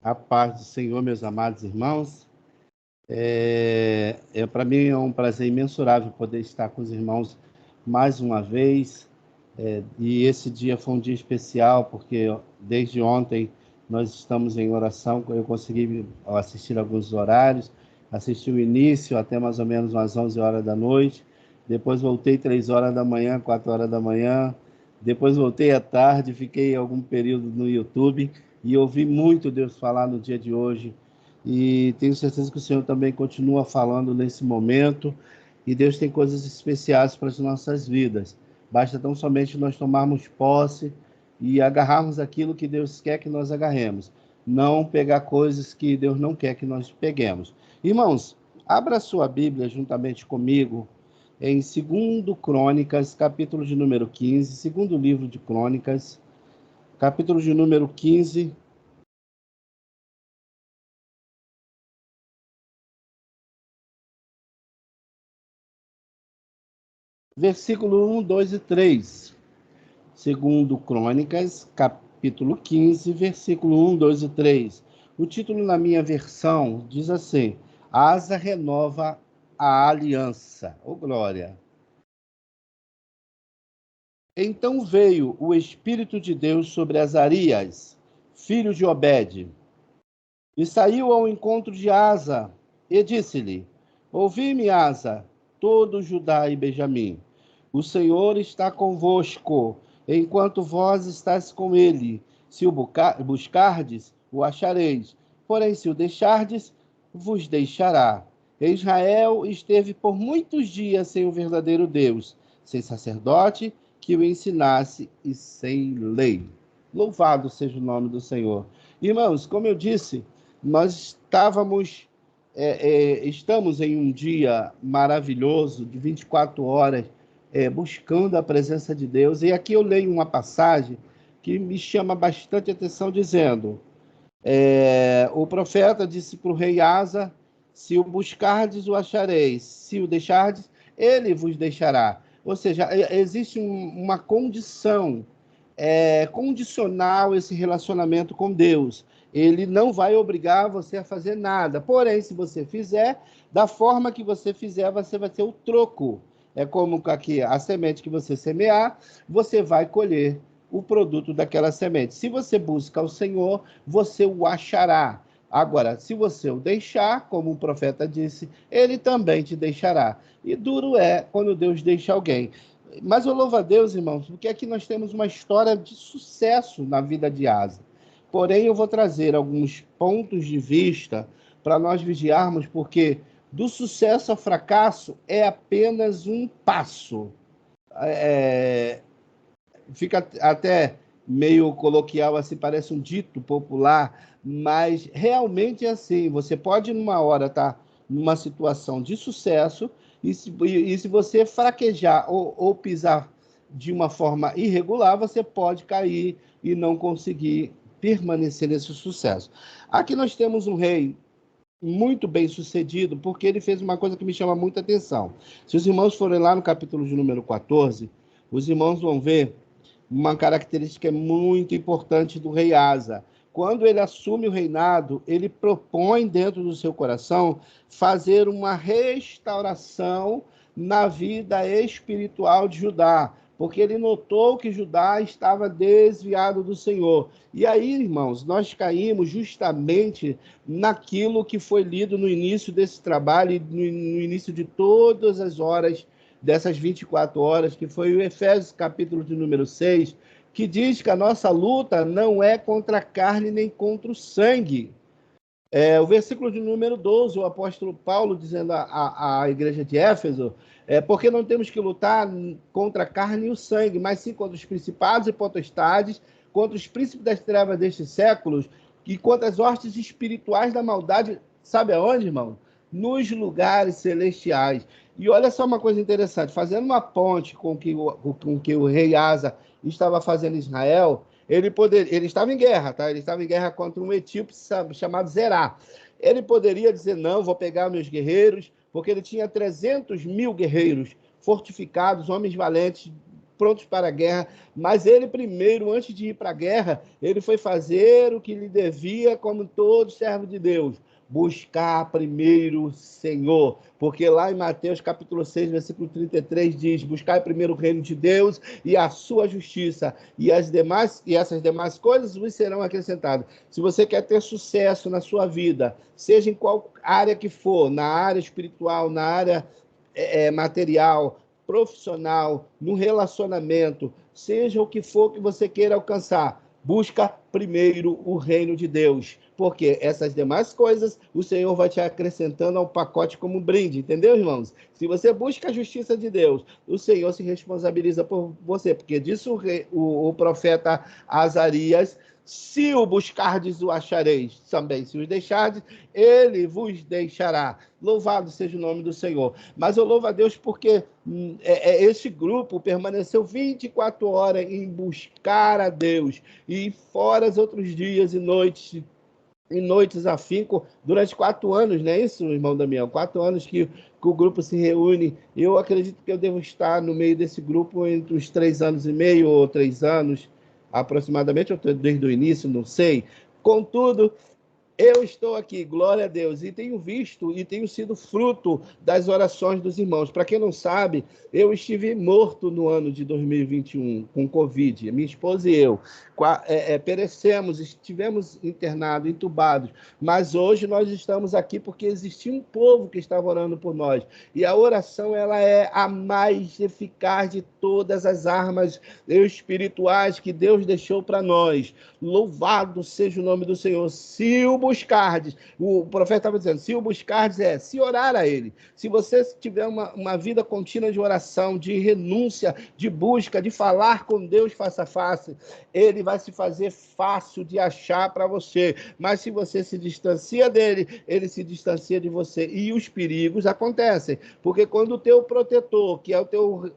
A paz do Senhor, meus amados irmãos. Para mim é um prazer imensurável poder estar com os irmãos mais uma vez. E esse dia foi um dia especial, porque desde ontem nós estamos em oração. Eu consegui assistir alguns horários, assisti o início até mais ou menos umas 11 horas da noite. Depois voltei 3 horas da manhã, 4 horas da manhã. Depois voltei à tarde, fiquei algum período no YouTube e ouvi muito Deus falar no dia de hoje. E tenho certeza que o Senhor também continua falando nesse momento. E Deus tem coisas especiais para as nossas vidas. Basta tão somente nós tomarmos posse e agarrarmos aquilo que Deus quer que nós agarremos. Não pegar coisas que Deus não quer que nós peguemos. Irmãos, abra sua Bíblia juntamente comigo em 2 Crônicas, capítulo de número 15, segundo livro de Crônicas, capítulo de número 15, versículo 1, 2 e 3. Segundo Crônicas, capítulo 15, versículo 1, 2 e 3. O título na minha versão diz assim: Asa renova a aliança. Ô, glória! Então veio o Espírito de Deus sobre Azarias, filho de Obed, e saiu ao encontro de Asa, e disse-lhe: Ouvi-me, Asa, todo Judá e Benjamim. O Senhor está convosco, enquanto vós estáis com ele. Se o buscardes, o achareis. Porém, se o deixardes, vos deixará. Israel esteve por muitos dias sem o verdadeiro Deus, sem sacerdote que o ensinasse e sem lei. Louvado seja o nome do Senhor. Irmãos, como eu disse, nós estamos em um dia maravilhoso, de 24 horas, buscando a presença de Deus. E aqui eu leio uma passagem que me chama bastante atenção, dizendo: o profeta disse para o rei Asa: se o buscardes, o achareis, se o deixardes, ele vos deixará. Ou seja, existe uma condição condicional esse relacionamento com Deus. Ele não vai obrigar você a fazer nada. Porém, se você fizer, da forma que você fizer, você vai ter o troco. É como aqui a semente que você semear, você vai colher o produto daquela semente. Se você busca o Senhor, você o achará. Agora, se você o deixar, como o profeta disse, ele também te deixará. E duro é quando Deus deixa alguém. Mas eu louvo a Deus, irmãos, porque aqui nós temos uma história de sucesso na vida de Asa. Porém, eu vou trazer alguns pontos de vista para nós vigiarmos, porque do sucesso ao fracasso é apenas um passo. É, Fica até meio coloquial, assim, parece um dito popular, mas realmente é assim. Você pode, numa hora, estar numa situação de sucesso, se você fraquejar ou pisar de uma forma irregular, você pode cair e não conseguir permanecer nesse sucesso. Aqui nós temos um rei muito bem sucedido, porque ele fez uma coisa que me chama muita atenção. Se os irmãos forem lá no capítulo de número 14, os irmãos vão ver uma característica muito importante do rei Asa. Quando ele assume o reinado, ele propõe dentro do seu coração fazer uma restauração na vida espiritual de Judá, porque ele notou que Judá estava desviado do Senhor. E aí, irmãos, nós caímos justamente naquilo que foi lido no início desse trabalho, no início de todas as horas dessas 24 horas, que foi o Efésios capítulo de número 6, que diz que a nossa luta não é contra a carne nem contra o sangue. O versículo de número 12, o apóstolo Paulo dizendo à igreja de Éfeso, porque não temos que lutar contra a carne e o sangue, mas sim contra os principados e potestades, contra os príncipes das trevas destes séculos e contra as hostes espirituais da maldade, sabe aonde, irmão? Nos lugares celestiais. E olha só uma coisa interessante, fazendo uma ponte com que o rei Asa estava fazendo em Israel, ele estava em guerra, tá? Ele estava em guerra contra um etíope chamado Zerá. Ele poderia dizer, não, vou pegar meus guerreiros, porque ele tinha 300 mil guerreiros fortificados, homens valentes, prontos para a guerra, mas ele primeiro, antes de ir para a guerra, ele foi fazer o que lhe devia, como todo servo de Deus, buscar primeiro o Senhor, porque lá em Mateus capítulo 6, versículo 33 diz: buscar primeiro o reino de Deus e a sua justiça, e essas demais coisas vos serão acrescentadas. Se você quer ter sucesso na sua vida, seja em qual área que for, na área espiritual, na área material, profissional, no relacionamento, seja o que for que você queira alcançar, busca primeiro o reino de Deus, porque essas demais coisas o Senhor vai te acrescentando ao pacote como um brinde, entendeu, irmãos? Se você busca a justiça de Deus, o Senhor se responsabiliza por você, porque disse o profeta Azarias: se o buscardes, o achareis. Também, se os deixardes, ele vos deixará. Louvado seja o nome do Senhor. Mas eu louvo a Deus porque esse grupo permaneceu 24 horas em buscar a Deus. E fora os outros dias e noites afinco, durante 4 anos, não é isso, irmão Damião? 4 anos que o grupo se reúne. Eu acredito que eu devo estar no meio desse grupo entre os 3 anos e meio ou 3 anos, aproximadamente, ou desde o início, não sei. Contudo, eu estou aqui, glória a Deus, e tenho visto e tenho sido fruto das orações dos irmãos. Para quem não sabe, eu estive morto no ano de 2021 com Covid. Minha esposa e eu perecemos, estivemos internados, entubados. Mas hoje nós estamos aqui porque existia um povo que estava orando por nós. E a oração, ela é a mais eficaz de todas as armas espirituais que Deus deixou para nós. Louvado seja o nome do Senhor. Se o buscardes, o profeta estava dizendo, se o buscardes se orar a ele. Se você tiver uma vida contínua de oração, de renúncia, de busca, de falar com Deus face a face, ele vai se fazer fácil de achar para você. Mas se você se distancia dele, ele se distancia de você. E os perigos acontecem, porque quando o teu protetor, que é o teu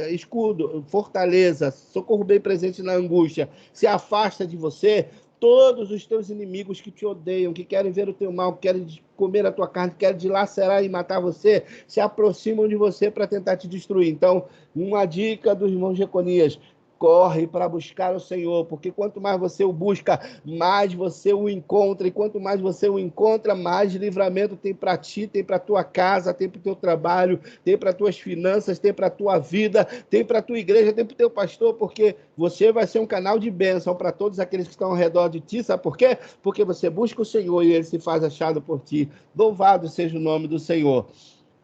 escudo, fortaleza, socorro bem presente na angústia, se afasta de você, todos os teus inimigos que te odeiam, que querem ver o teu mal, que querem comer a tua carne, que querem dilacerar e matar você, se aproximam de você para tentar te destruir. Então, uma dica do irmão Jeconias: corre para buscar o Senhor, porque quanto mais você o busca, mais você o encontra, e quanto mais você o encontra, mais livramento tem para ti, tem para tua casa, tem para o teu trabalho, tem para tuas finanças, tem para tua vida, tem para tua igreja, tem para o teu pastor, porque você vai ser um canal de bênção para todos aqueles que estão ao redor de ti. Sabe por quê? Porque você busca o Senhor e ele se faz achado por ti. Louvado seja o nome do Senhor.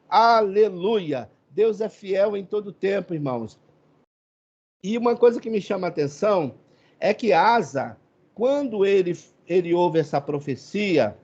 Aleluia! Deus é fiel em todo tempo, irmãos. E uma coisa que me chama a atenção é que Asa, quando ele ouve essa profecia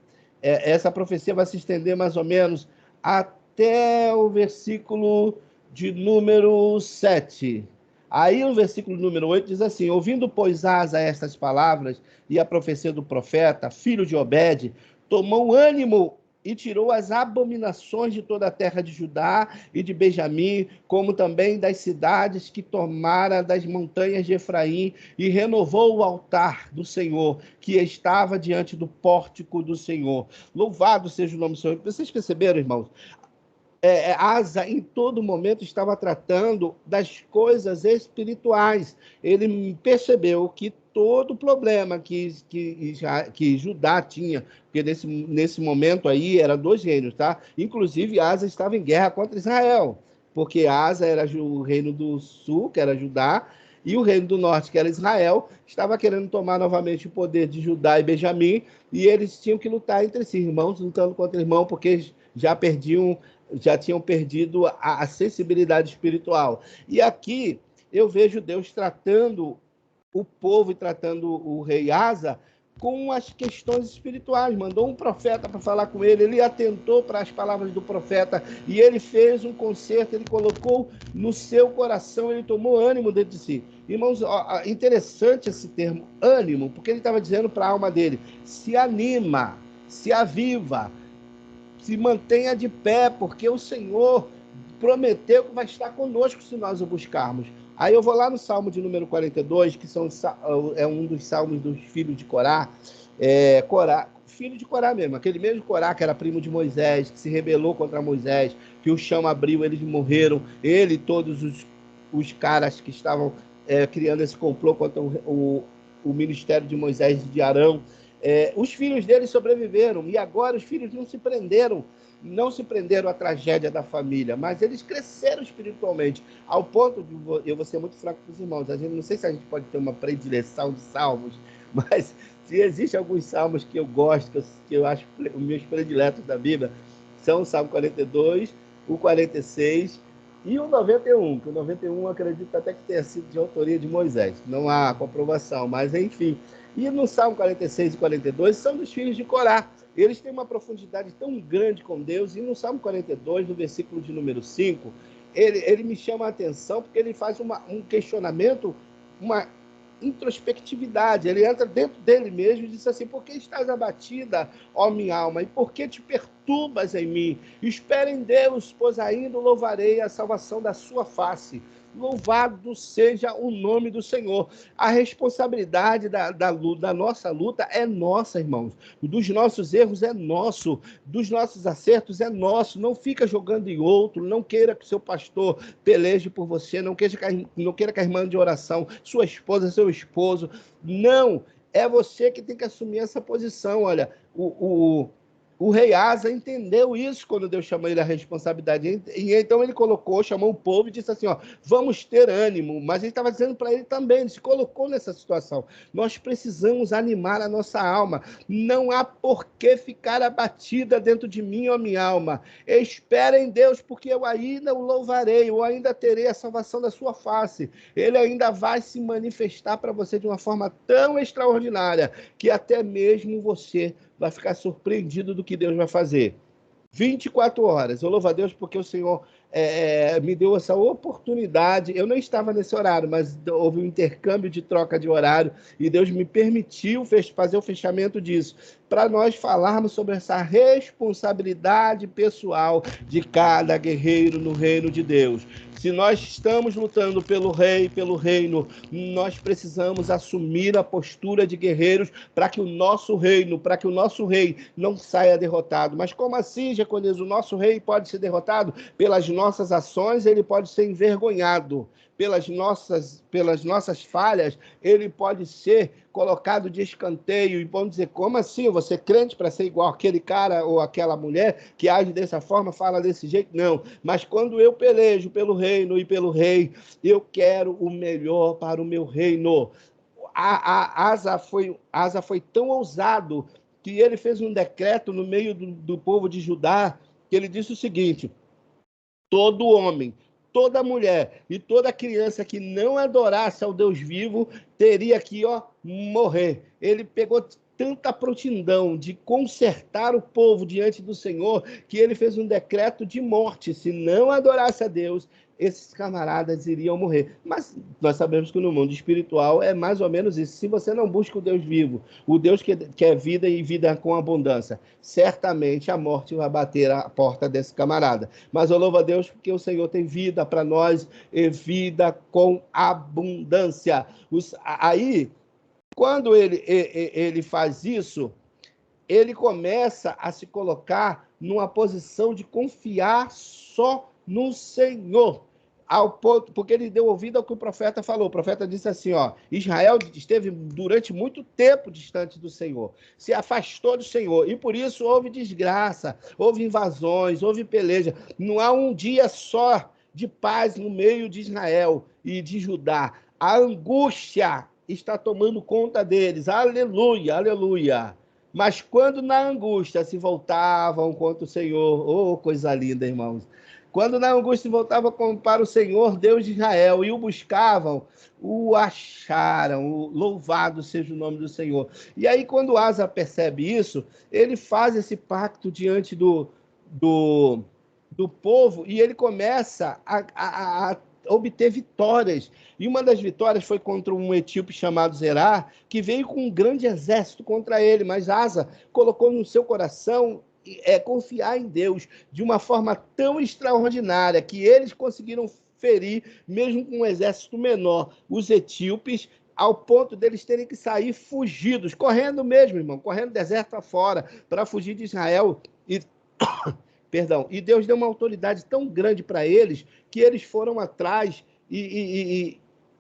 vai se estender mais ou menos até o versículo de número 7. Aí o versículo número 8 diz assim: ouvindo, pois, Asa estas palavras e a profecia do profeta, filho de Obed, tomou ânimo e tirou as abominações de toda a terra de Judá e de Benjamim, como também das cidades que tomara das montanhas de Efraim, e renovou o altar do Senhor, que estava diante do pórtico do Senhor. Louvado seja o nome do Senhor. Vocês perceberam, irmãos? Asa, em todo momento, estava tratando das coisas espirituais. Ele percebeu que todo problema que Judá tinha, porque nesse momento aí eram 2 reinos, tá? Inclusive, Asa estava em guerra contra Israel, porque Asa era o reino do sul, que era Judá, e o reino do norte, que era Israel, estava querendo tomar novamente o poder de Judá e Benjamim, e eles tinham que lutar entre si, irmãos lutando contra irmão, porque já tinham perdido a sensibilidade espiritual. E aqui eu vejo Deus tratando o povo e tratando o rei Asa com as questões espirituais. Mandou um profeta para falar com ele, ele atentou para as palavras do profeta e ele fez um conserto, ele colocou no seu coração, ele tomou ânimo dentro de si. Irmãos, interessante esse termo, ânimo, porque ele estava dizendo para a alma dele: se anima, se aviva, se mantenha de pé, porque o Senhor prometeu que vai estar conosco se nós o buscarmos. Aí eu vou lá no Salmo de número 42, que é um dos salmos dos filhos de Corá, filho de Corá mesmo, aquele mesmo Corá que era primo de Moisés, que se rebelou contra Moisés, que o chão abriu, eles morreram, ele e todos os caras que estavam criando esse complô contra o ministério de Moisés e de Arão. Os filhos deles sobreviveram, e agora os filhos não se prenderam à tragédia da família, mas eles cresceram espiritualmente, ao ponto de, eu vou ser muito fraco para os irmãos, não sei se a gente pode ter uma predileção de salmos, mas se existem alguns salmos que eu gosto, que eu acho os meus prediletos da Bíblia, são o Salmo 42, o 46 e o 91, que o 91 eu acredito até que tenha sido de autoria de Moisés, não há comprovação, mas enfim. E no Salmo 46 e 42 são dos filhos de Corá. Eles têm uma profundidade tão grande com Deus, e no Salmo 42, no versículo de número 5, ele me chama a atenção porque ele faz um questionamento, uma introspectividade. Ele entra dentro dele mesmo e diz assim: por que estás abatida, ó minha alma, e por que te perturbas em mim? Espera em Deus, pois ainda louvarei a salvação da sua face. Louvado seja o nome do Senhor. A responsabilidade da nossa luta é nossa, irmãos. Dos nossos erros é nosso. Dos nossos acertos é nosso. Não fica jogando em outro. Não queira que seu pastor peleje por você. Não queira que a irmã de oração, sua esposa, seu esposo. Não. É você que tem que assumir essa posição. Olha, o rei Asa entendeu isso quando Deus chamou ele à responsabilidade. E então ele chamou o povo e disse assim: vamos ter ânimo. Mas ele estava dizendo para ele também, ele se colocou nessa situação. Nós precisamos animar a nossa alma. Não há por que ficar abatida dentro de mim, ó minha alma. Espera em Deus, porque eu ainda o louvarei, eu ainda terei a salvação da sua face. Ele ainda vai se manifestar para você de uma forma tão extraordinária que até mesmo você vai ficar surpreendido do que Deus vai fazer. 24 horas. Eu louvo a Deus porque o Senhor me deu essa oportunidade. Eu não estava nesse horário, mas houve um intercâmbio de troca de horário e Deus me permitiu fazer o fechamento disso, para nós falarmos sobre essa responsabilidade pessoal de cada guerreiro no reino de Deus. Se nós estamos lutando pelo rei, pelo reino, nós precisamos assumir a postura de guerreiros para que o nosso rei não saia derrotado. Mas como assim, Jeconias? O nosso rei pode ser derrotado? Pelas nossas ações, ele pode ser envergonhado. Pelas nossas falhas, ele pode ser colocado de escanteio. E vamos dizer: como assim? Eu vou ser crente para ser igual aquele cara ou aquela mulher que age dessa forma, fala desse jeito? Não. Mas quando eu pelejo pelo reino e pelo rei, eu quero o melhor para o meu reino. Asa foi tão ousado que ele fez um decreto no meio do povo de Judá, que ele disse o seguinte: todo homem, toda mulher e toda criança que não adorasse ao Deus vivo teria que morrer. Ele pegou tanta prontidão de consertar o povo diante do Senhor que ele fez um decreto de morte. Se não adorasse a Deus, esses camaradas iriam morrer. Mas nós sabemos que no mundo espiritual é mais ou menos isso. Se você não busca o Deus vivo, o Deus que é vida e vida com abundância, certamente a morte vai bater a porta desse camarada. Mas eu louvo a Deus porque o Senhor tem vida para nós e vida com abundância. Aí, quando ele faz isso, ele começa a se colocar numa posição de confiar só no Senhor. Ao ponto, porque ele deu ouvido ao que o profeta falou. O profeta disse assim: Israel esteve durante muito tempo distante do Senhor, se afastou do Senhor, e por isso houve desgraça, houve invasões, houve peleja. Não há um dia só de paz no meio de Israel e de Judá. A angústia está tomando conta deles. Aleluia, aleluia. Mas quando na angústia se voltavam contra o Senhor, coisa linda, irmãos. Quando na angústia se voltavam para o Senhor, Deus de Israel, e o buscavam, o acharam. Louvado seja o nome do Senhor. E aí, quando Asa percebe isso, ele faz esse pacto diante do povo, e ele começa a obter vitórias. E uma das vitórias foi contra um etíope chamado Zerá, que veio com um grande exército contra ele, mas Asa colocou no seu coração confiar em Deus de uma forma tão extraordinária que eles conseguiram ferir, mesmo com um exército menor, os etíopes, ao ponto deles terem que sair fugidos, correndo mesmo, irmão, correndo deserto afora, para fugir de Israel. E Deus deu uma autoridade tão grande para eles que eles foram atrás e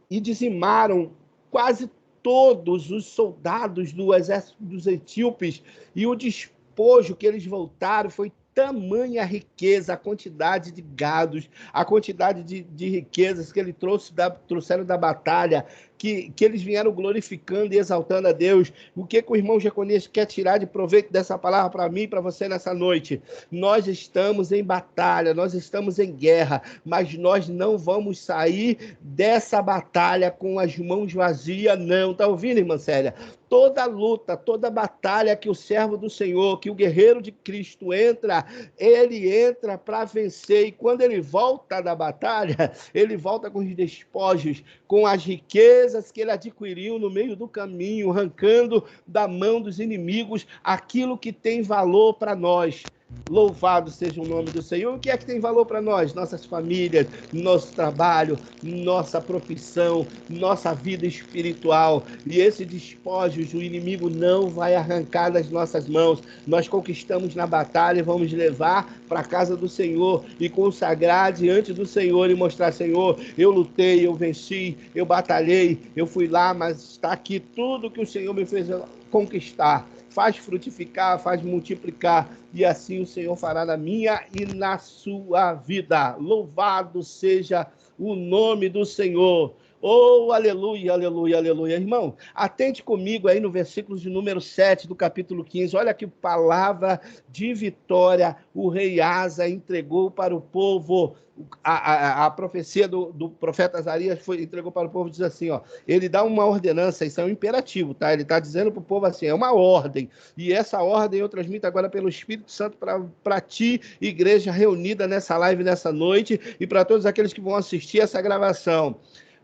dizimaram quase todos os soldados do exército dos etíopes, e o despojo que eles voltaram foi tamanha riqueza, a quantidade de gados, a quantidade de riquezas que ele trouxeram da batalha, que eles vieram glorificando e exaltando a Deus. O que o irmão Jeconias quer tirar de proveito dessa palavra para mim e para você nessa noite? Nós estamos em batalha, nós estamos em guerra, mas nós não vamos sair dessa batalha com as mãos vazias, não. Tá ouvindo, irmã Célia? Toda luta, toda batalha que o servo do Senhor, que o guerreiro de Cristo entra, ele entra para vencer. E quando ele volta da batalha, ele volta com os despojos, com as riquezas que ele adquiriu no meio do caminho, arrancando da mão dos inimigos aquilo que tem valor para nós. Louvado seja o nome do Senhor. O que é que tem valor para nós? Nossas famílias, nosso trabalho, nossa profissão, nossa vida espiritual. E esses despojos o inimigo não vai arrancar das nossas mãos. Nós conquistamos na batalha e vamos levar para a casa do Senhor e consagrar diante do Senhor e mostrar: Senhor, eu lutei, eu venci, eu batalhei, eu fui lá, mas está aqui tudo que o Senhor me fez conquistar. Faz frutificar, faz multiplicar, e assim o Senhor fará na minha e na sua vida. Louvado seja o nome do Senhor. Oh, aleluia, aleluia, aleluia. Irmão, atente comigo aí no versículo de número 7 do capítulo 15. Olha que palavra de vitória o rei Asa entregou para o povo. A profecia do profeta Azarias entregou para o povo, diz assim, ó, ele dá uma ordenança, isso é um imperativo, tá? Ele está dizendo para o povo assim, é uma ordem, e essa ordem eu transmito agora pelo Espírito Santo para ti, igreja reunida nessa live, nessa noite, e para todos aqueles que vão assistir essa gravação.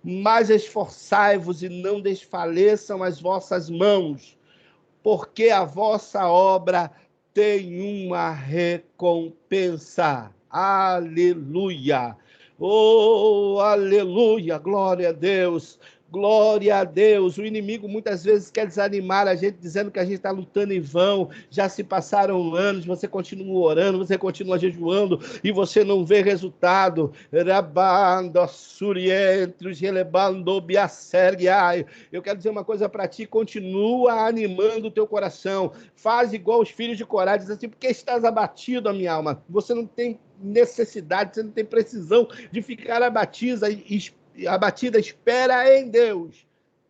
Mas esforçai-vos e não desfaleçam as vossas mãos, porque a vossa obra tem uma recompensa. Aleluia! Oh, aleluia! Glória a Deus! Glória a Deus. O inimigo muitas vezes quer desanimar a gente, dizendo que a gente está lutando em vão. Já se passaram anos, você continua orando, você continua jejuando e você não vê resultado. Eu quero dizer uma coisa para ti: continua animando o teu coração. Faz igual os filhos de Corá, diz assim: porque estás abatido, a minha alma. Você não tem necessidade, você não tem precisão de ficar abatida, espera em Deus,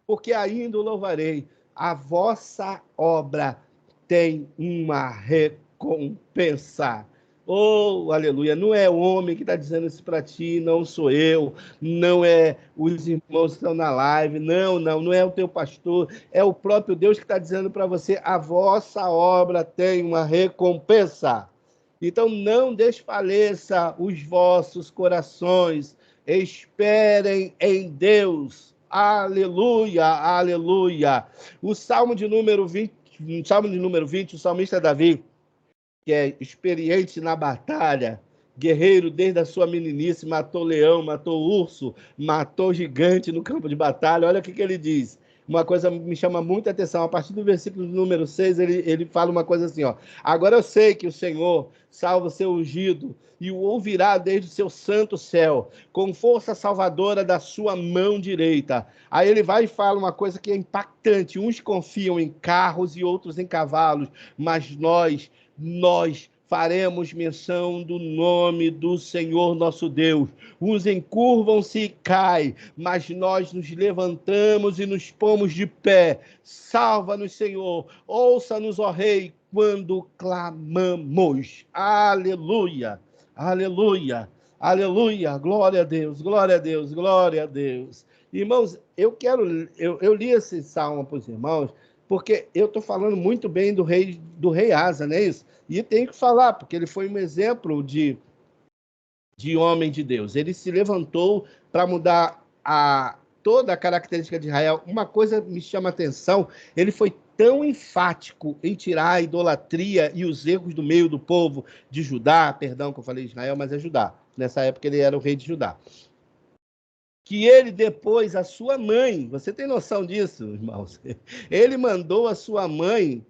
porque ainda o louvarei. A vossa obra tem uma recompensa. Oh, aleluia. Não é o homem que está dizendo isso para ti, não sou eu, não é os irmãos que estão na live, não é o teu pastor, é o próprio Deus que está dizendo para você: a vossa obra tem uma recompensa. Então não desfaleça os vossos corações, esperem em Deus. Aleluia, aleluia. O Salmo de número 20, o salmista Davi, que é experiente na batalha, guerreiro desde a sua meninice, matou leão, matou urso, matou gigante no campo de batalha. Olha o que ele diz. Uma coisa me chama muita atenção. A partir do versículo número 6, ele fala uma coisa assim, ó: agora eu sei que o Senhor salva o seu ungido e o ouvirá desde o seu santo céu, com força salvadora da sua mão direita. Aí ele vai e fala uma coisa que é impactante: uns confiam em carros e outros em cavalos, mas nós faremos menção do nome do Senhor nosso Deus. Uns encurvam-se e caem, mas nós nos levantamos e nos pomos de pé. Salva-nos, Senhor. Ouça-nos, ó Rei, quando clamamos. Aleluia, aleluia, aleluia. Glória a Deus, glória a Deus, glória a Deus. Irmãos, eu li esse salmo para os irmãos, porque eu estou falando muito bem do rei Asa, não é isso? E tem que falar, porque ele foi um exemplo de homem de Deus. Ele se levantou para mudar toda a característica de Israel. Uma coisa me chama a atenção: ele foi tão enfático em tirar a idolatria e os erros do meio do povo de Judá, perdão que eu falei Israel, mas é Judá. Nessa época ele era o rei de Judá. Que ele depois, a sua mãe, você tem noção disso, irmãos? Ele mandou a sua mãe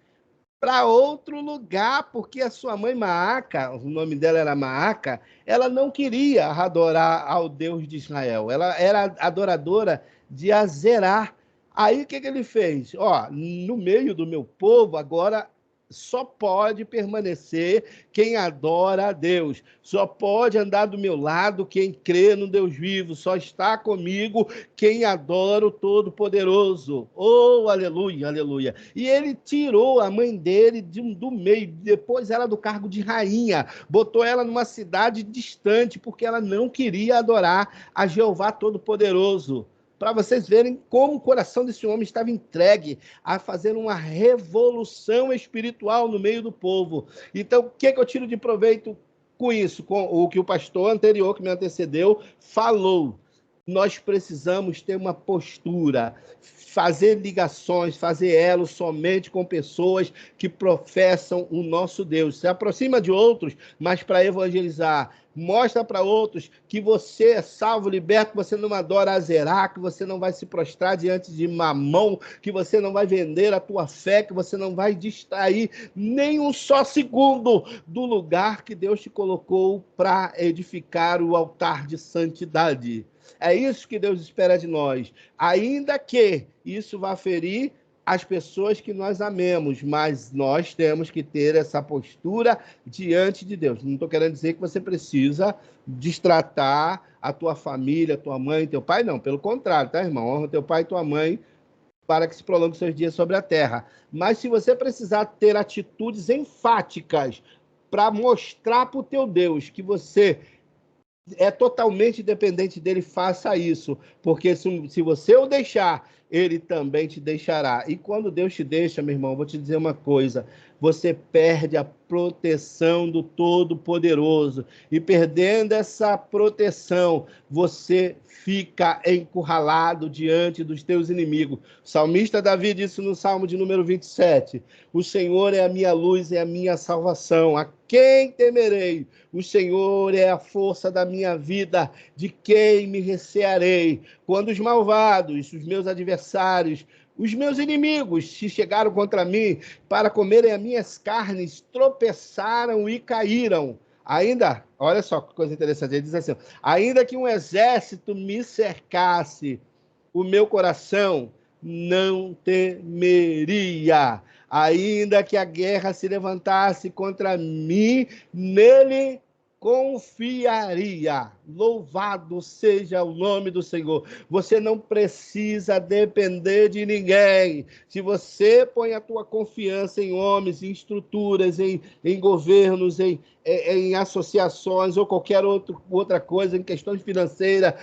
para outro lugar, porque a sua mãe Maaca, o nome dela era Maaca, ela não queria adorar ao Deus de Israel, ela era adoradora de Azerá. Aí o que ele fez? Ó, no meio do meu povo, agora só pode permanecer quem adora a Deus, só pode andar do meu lado quem crê no Deus vivo, só está comigo quem adora o Todo-Poderoso. Oh, aleluia, aleluia. E ele tirou a mãe dele do meio, depois ela do cargo de rainha, botou ela numa cidade distante, porque ela não queria adorar a Jeová Todo-Poderoso. Para vocês verem como o coração desse homem estava entregue a fazer uma revolução espiritual no meio do povo. Então, o que eu tiro de proveito com isso? Com o que o pastor anterior, que me antecedeu, falou. Nós precisamos ter uma postura, fazer ligações, fazer elos somente com pessoas que professam o nosso Deus. Se aproxima de outros, mas para evangelizar. Mostra para outros que você é salvo, liberto, que você não adora a Zerá, que você não vai se prostrar diante de Mamão, que você não vai vender a tua fé, que você não vai distrair nem um só segundo do lugar que Deus te colocou para edificar o altar de santidade. É isso que Deus espera de nós. Ainda que isso vá ferir as pessoas que nós amemos, mas nós temos que ter essa postura diante de Deus. Não estou querendo dizer que você precisa destratar a tua família, tua mãe, teu pai, não. Pelo contrário, tá, irmão? Honra teu pai e tua mãe para que se prolongue seus dias sobre a terra. Mas se você precisar ter atitudes enfáticas para mostrar para o teu Deus que você é totalmente dependente dele, faça isso, porque se você o deixar, ele também te deixará. E quando Deus te deixa, meu irmão, vou te dizer uma coisa, você perde a proteção do Todo-Poderoso, e perdendo essa proteção, você fica encurralado diante dos teus inimigos. O salmista Davi disse no Salmo de número 27, o Senhor é a minha luz e a minha salvação, a quem temerei? O Senhor é a força da minha vida, de quem me recearei? Quando os malvados, os meus adversários, os meus inimigos se chegaram contra mim para comerem as minhas carnes, tropeçaram e caíram. Ainda, olha só que coisa interessante, ele diz assim, ainda que um exército me cercasse, o meu coração não temeria. Ainda que a guerra se levantasse contra mim, nele confiaria. Louvado seja o nome do Senhor. Você não precisa depender de ninguém. Se você põe a tua confiança em homens, em estruturas, em governos, em associações ou qualquer outra coisa, em questões financeiras,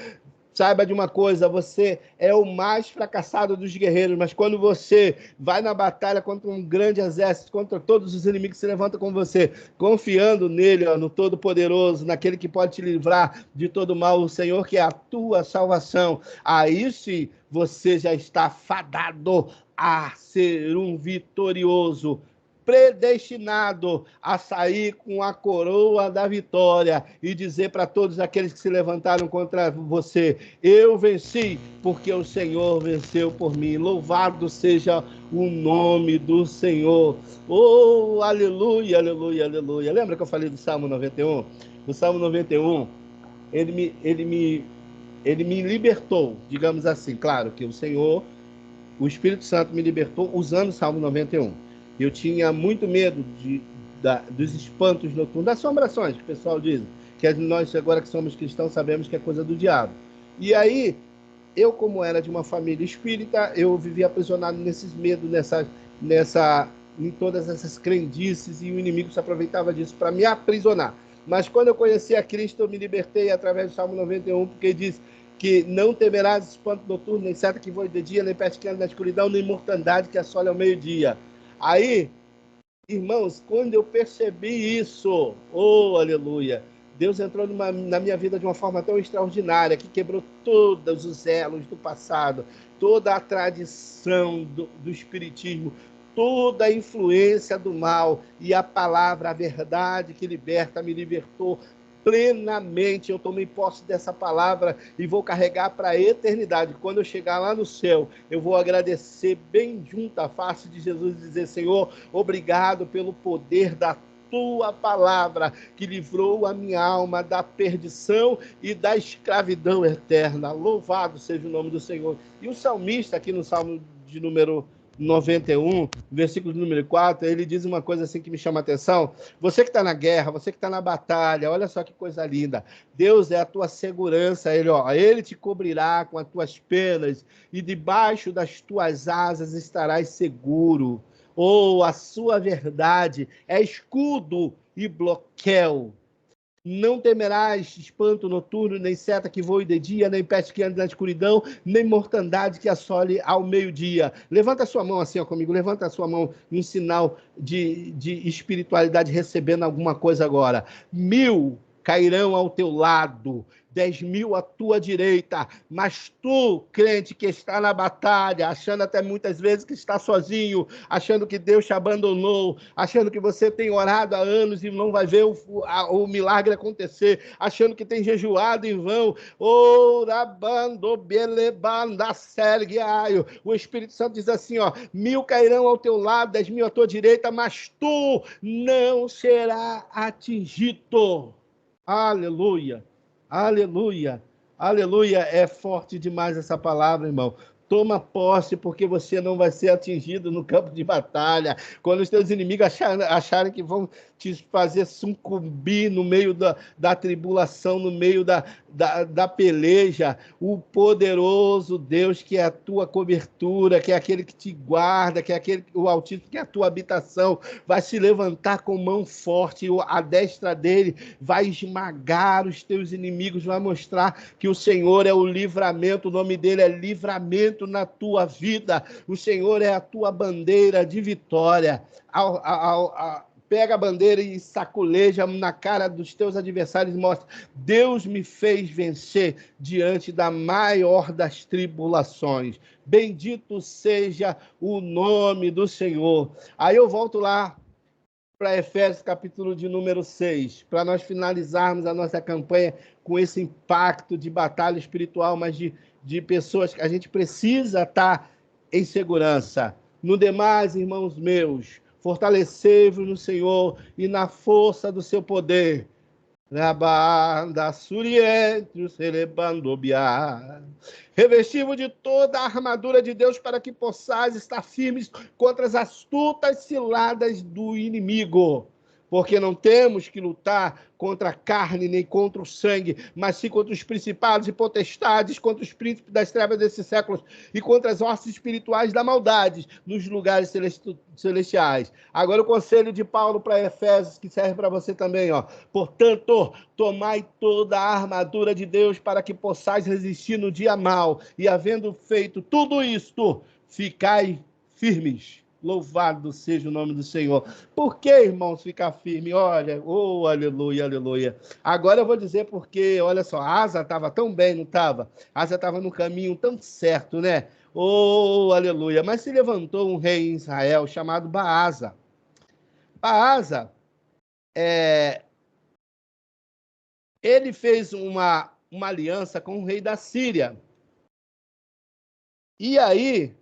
saiba de uma coisa, você é o mais fracassado dos guerreiros, mas quando você vai na batalha contra um grande exército, contra todos os inimigos que se levantam com você, confiando nele, ó, no Todo-Poderoso, naquele que pode te livrar de todo mal, o Senhor que é a tua salvação, aí sim você já está fadado a ser um vitorioso, predestinado a sair com a coroa da vitória e dizer para todos aqueles que se levantaram contra você, eu venci porque o Senhor venceu por mim. Louvado seja o nome do Senhor. Oh, aleluia, aleluia, aleluia. Lembra que eu falei do Salmo 91? O Salmo 91, ele me libertou, digamos assim. Claro que o Senhor, o Espírito Santo me libertou usando o Salmo 91. Eu tinha muito medo dos espantos noturnos, das assombrações, que o pessoal diz, que nós agora que somos cristãos sabemos que é coisa do diabo. E aí, eu como era de uma família espírita, eu vivia aprisionado nesses medos, em todas essas crendices, e o inimigo se aproveitava disso para me aprisionar. Mas quando eu conheci a Cristo, eu me libertei através do Salmo 91, porque diz que não temerás espanto noturno, nem seta que voe de dia, nem peste que anda na escuridão, nem mortandade que assole ao meio-dia. Aí, irmãos, quando eu percebi isso, oh, aleluia, Deus entrou na minha vida de uma forma tão extraordinária, que quebrou todos os elos do passado, toda a tradição do espiritismo, toda a influência do mal, e a palavra, a verdade que liberta, me libertou plenamente. Eu tomei posse dessa palavra e vou carregar para a eternidade. Quando eu chegar lá no céu, eu vou agradecer bem junto à face de Jesus e dizer: Senhor, obrigado pelo poder da tua palavra que livrou a minha alma da perdição e da escravidão eterna. Louvado seja o nome do Senhor. E o salmista, aqui no Salmo de número 91, versículo número 4, ele diz uma coisa assim que me chama a atenção. Você que está na guerra, você que está na batalha, olha só que coisa linda. Deus é a tua segurança. Ele te cobrirá com as tuas penas e debaixo das tuas asas estarás seguro. A sua verdade é escudo e bloqueio. Não temerás espanto noturno, nem seta que voe de dia, nem peste que ande na escuridão, nem mortandade que assole ao meio-dia. Levanta a sua mão assim, comigo. Levanta a sua mão em um sinal de espiritualidade, recebendo alguma coisa agora. 1.000 cairão ao teu lado, 10.000 à tua direita, mas tu, crente que está na batalha, achando até muitas vezes que está sozinho, achando que Deus te abandonou, achando que você tem orado há anos e não vai ver o milagre acontecer, achando que tem jejuado em vão, o Espírito Santo diz assim, 1.000 cairão ao teu lado, 10.000 à tua direita, mas tu não serás atingido. Aleluia. Aleluia, aleluia, é forte demais essa palavra, irmão. Toma posse, porque você não vai ser atingido no campo de batalha. Quando os teus inimigos acharem que vão te fazer sucumbir no meio da tribulação, no meio da peleja, o poderoso Deus que é a tua cobertura, que é aquele que te guarda, que é o Altíssimo, que é a tua habitação, vai se levantar com mão forte, a destra dele vai esmagar os teus inimigos, vai mostrar que o Senhor é o livramento, o nome dele é livramento na tua vida, o Senhor é a tua bandeira de vitória. Pega a bandeira e saculeja na cara dos teus adversários e mostra: Deus me fez vencer diante da maior das tribulações. Bendito seja o nome do Senhor. Aí eu volto lá para Efésios, capítulo de número 6, para nós finalizarmos a nossa campanha com esse impacto de batalha espiritual, mas de pessoas que a gente precisa estar em segurança. No demais, irmãos meus, fortalecei-vos no Senhor e na força do seu poder. Revesti-vos de toda a armadura de Deus para que possais estar firmes contra as astutas ciladas do inimigo. Porque não temos que lutar contra a carne nem contra o sangue, mas sim contra os principados e potestades, contra os príncipes das trevas desses séculos e contra as hostes espirituais da maldade nos lugares celestiais. Agora o conselho de Paulo para Efésios, que serve para você também. Portanto, tomai toda a armadura de Deus para que possais resistir no dia mau e, havendo feito tudo isto, ficai firmes. Louvado seja o nome do Senhor. Por que, irmãos, ficar firme? Olha, aleluia, aleluia. Agora eu vou dizer porque, olha só, Asa estava tão bem, não estava? Asa estava no caminho tão certo, né? Aleluia. Mas se levantou um rei em Israel chamado Baasa. Baasa, ele fez uma aliança com o rei da Síria. E aí,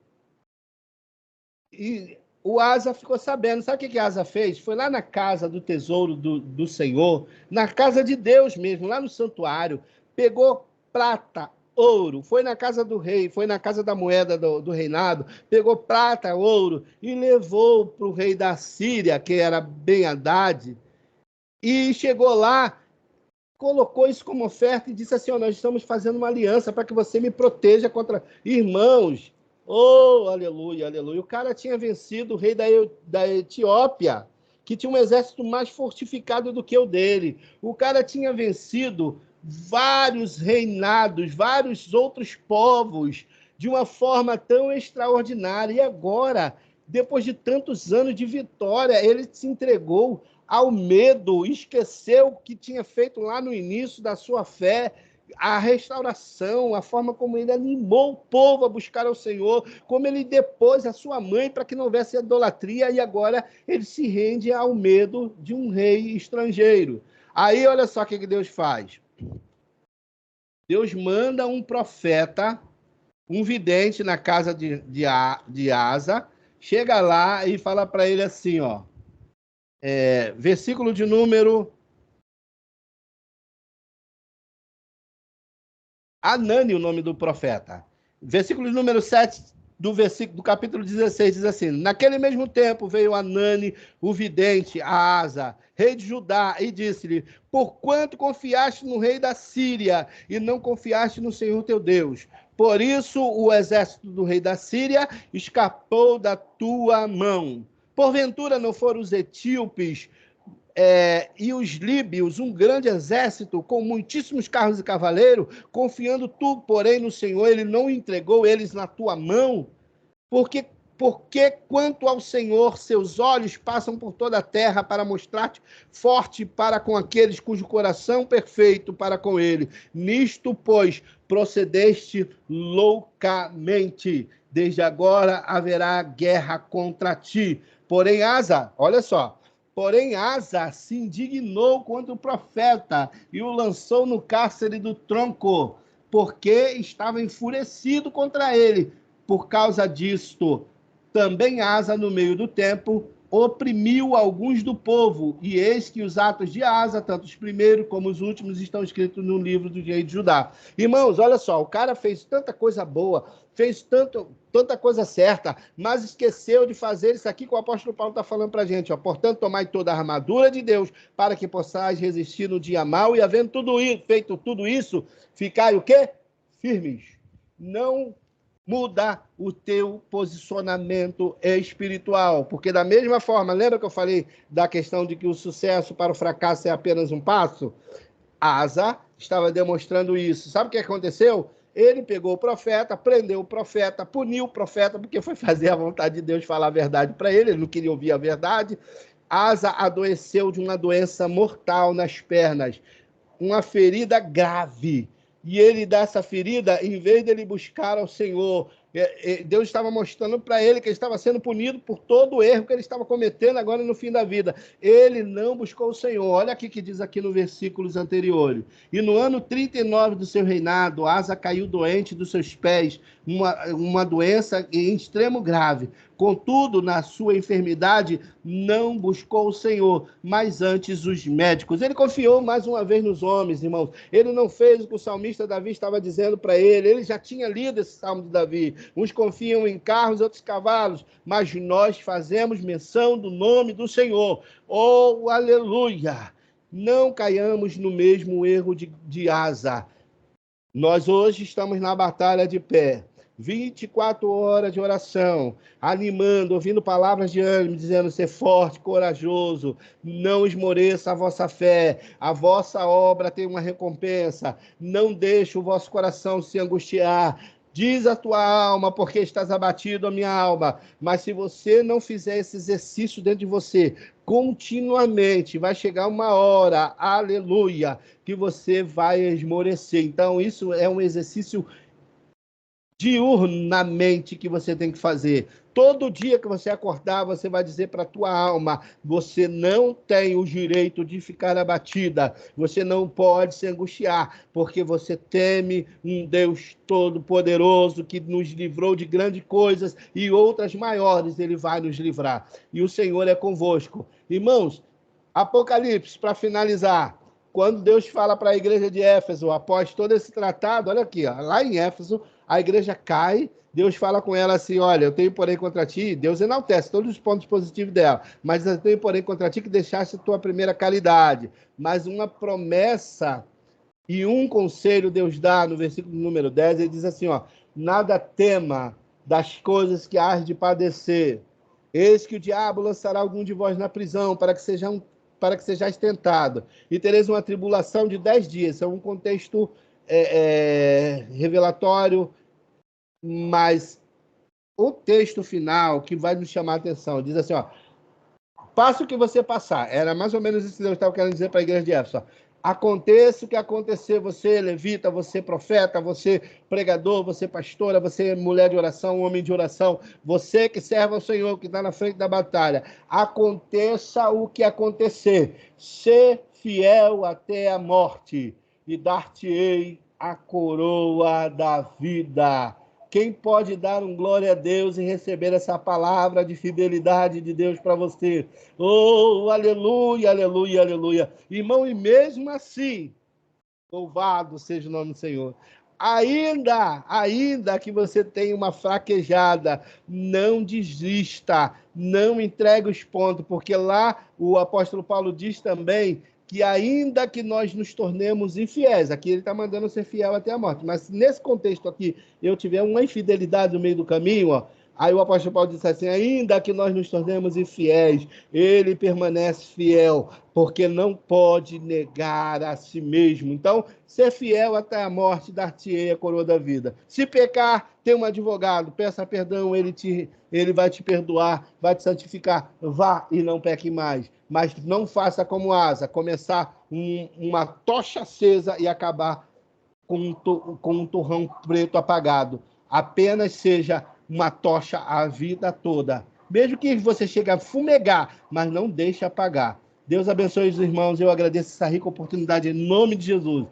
o Asa ficou sabendo. Sabe o que Asa fez? Foi lá na casa do tesouro do Senhor, na casa de Deus mesmo, lá no santuário, pegou prata, ouro, foi na casa do rei, foi na casa da moeda do reinado, pegou prata, ouro e levou para o rei da Síria, que era Ben-Hadad, e chegou lá, colocou isso como oferta e disse assim: nós estamos fazendo uma aliança para que você me proteja contra irmãos. Aleluia, aleluia. O cara tinha vencido o rei da Etiópia, que tinha um exército mais fortificado do que o dele. O cara tinha vencido vários reinados, vários outros povos, de uma forma tão extraordinária. E agora, depois de tantos anos de vitória, ele se entregou ao medo, esqueceu o que tinha feito lá no início da sua fé, a restauração, a forma como ele animou o povo a buscar ao Senhor, como ele depôs a sua mãe para que não houvesse idolatria, e agora ele se rende ao medo de um rei estrangeiro. Aí, olha só o que Deus faz. Deus manda um profeta, um vidente na casa de Asa, chega lá e fala para ele assim, ó, versículo de número... Anani, o nome do profeta. Versículo número 7 do capítulo 16 diz assim: naquele mesmo tempo veio Anani, o vidente, a Asa, rei de Judá, e disse-lhe: porquanto confiaste no rei da Síria e não confiaste no Senhor teu Deus? Por isso o exército do rei da Síria escapou da tua mão. Porventura não foram os etíopes e os líbios, um grande exército com muitíssimos carros e cavaleiros, confiando tu, porém, no Senhor, ele não entregou eles na tua mão? Porque quanto ao Senhor, seus olhos passam por toda a terra para mostrar-te forte para com aqueles cujo coração perfeito para com ele. Nisto, pois, procedeste loucamente. Desde agora haverá guerra contra ti. Porém, Asa, olha só, porém, Asa se indignou contra o profeta e o lançou no cárcere do tronco, porque estava enfurecido contra ele. Por causa disto, também Asa, no meio do tempo, oprimiu alguns do povo. E eis que os atos de Asa, tanto os primeiros como os últimos, estão escritos no livro do rei de Judá. Irmãos, olha só, o cara fez tanta coisa boa, fez tanta coisa certa, mas esqueceu de fazer isso aqui que o apóstolo Paulo está falando para a gente. Ó. Portanto, tomai toda a armadura de Deus para que possais resistir no dia mau e, havendo feito tudo isso, ficai o quê? Firmes. Não muda o teu posicionamento espiritual, porque da mesma forma, lembra que eu falei da questão de que o sucesso para o fracasso é apenas um passo? Asa estava demonstrando isso. Sabe o que aconteceu? Ele pegou o profeta, prendeu o profeta, puniu o profeta, porque foi fazer a vontade de Deus, falar a verdade para ele, ele não queria ouvir a verdade. Asa adoeceu de uma doença mortal nas pernas, uma ferida grave. E ele, dessa ferida, em vez de ele buscar ao Senhor, Deus estava mostrando para ele que ele estava sendo punido por todo o erro que ele estava cometendo agora no fim da vida. Ele não buscou o Senhor. Olha aqui que diz aqui no versículos anteriores. E no ano 39 do seu reinado, Asa caiu doente dos seus pés, uma doença em extremo grave. Contudo, na sua enfermidade, não buscou o Senhor, mas antes os médicos. Ele confiou mais uma vez nos homens, irmãos. Ele não fez o que o salmista Davi estava dizendo para ele. Ele já tinha lido esse salmo de Davi. Uns confiam em carros, outros cavalos, mas nós fazemos menção do nome do Senhor. Oh, aleluia! Não caiamos no mesmo erro de Asa. Nós hoje estamos na batalha de pé. 24 horas de oração, animando, ouvindo palavras de ânimo, dizendo: ser forte, corajoso, não esmoreça a vossa fé, a vossa obra tem uma recompensa, não deixe o vosso coração se angustiar. Diz a tua alma, porque estás abatido, a minha alma. Mas se você não fizer esse exercício dentro de você, continuamente, vai chegar uma hora, aleluia, que você vai esmorecer. Então, isso é um exercício diurnamente que você tem que fazer. Todo dia que você acordar, você vai dizer para a tua alma: você não tem o direito de ficar abatida, você não pode se angustiar, porque você teme um Deus todo-poderoso que nos livrou de grandes coisas e outras maiores ele vai nos livrar. E o Senhor é convosco. Irmãos, Apocalipse, para finalizar, quando Deus fala para a igreja de Éfeso, após todo esse tratado, olha aqui, ó, lá em Éfeso, a igreja cai, Deus fala com ela assim: olha, eu tenho porém contra ti, Deus enaltece todos os pontos positivos dela, mas eu tenho porém contra ti que deixaste a tua primeira caridade. Mas uma promessa e um conselho Deus dá no versículo número 10, ele diz assim, ó: nada tema das coisas que hás de padecer. Eis que o diabo lançará algum de vós na prisão para que sejais tentado, e tereis uma tribulação de 10 dias. É um contexto revelatório, mas o texto final que vai nos chamar a atenção diz assim, ó: passa o que você passar. Era mais ou menos isso que Deus estava querendo dizer para a igreja de Éfeso. Aconteça o que acontecer, você levita, você profeta, você pregador, você pastora, você mulher de oração, homem de oração, você que serve ao Senhor, que está na frente da batalha. Aconteça o que acontecer, ser fiel até a morte, e dar-te-ei a coroa da vida. Quem pode dar um glória a Deus e receber essa palavra de fidelidade de Deus para você? Oh, aleluia, aleluia, aleluia. Irmão, e mesmo assim, louvado seja o nome do Senhor. Ainda que você tenha uma fraquejada, não desista, não entregue os pontos, porque lá o apóstolo Paulo diz também que ainda que nós nos tornemos infiéis, aqui ele está mandando ser fiel até a morte, mas se nesse contexto aqui eu tiver uma infidelidade no meio do caminho, ó, aí o apóstolo Paulo diz assim, ainda que nós nos tornemos infiéis, ele permanece fiel, porque não pode negar a si mesmo. Então, ser fiel até a morte, dar-te-ei a coroa da vida. Se pecar, tem um advogado, peça perdão, ele vai te perdoar, vai te santificar. Vá e não peque mais. Mas não faça como Asa, começar uma tocha acesa e acabar com um torrão preto apagado. Apenas seja uma tocha a vida toda. Mesmo que você chegue a fumegar, mas não deixe apagar. Deus abençoe os irmãos. Eu agradeço essa rica oportunidade em nome de Jesus.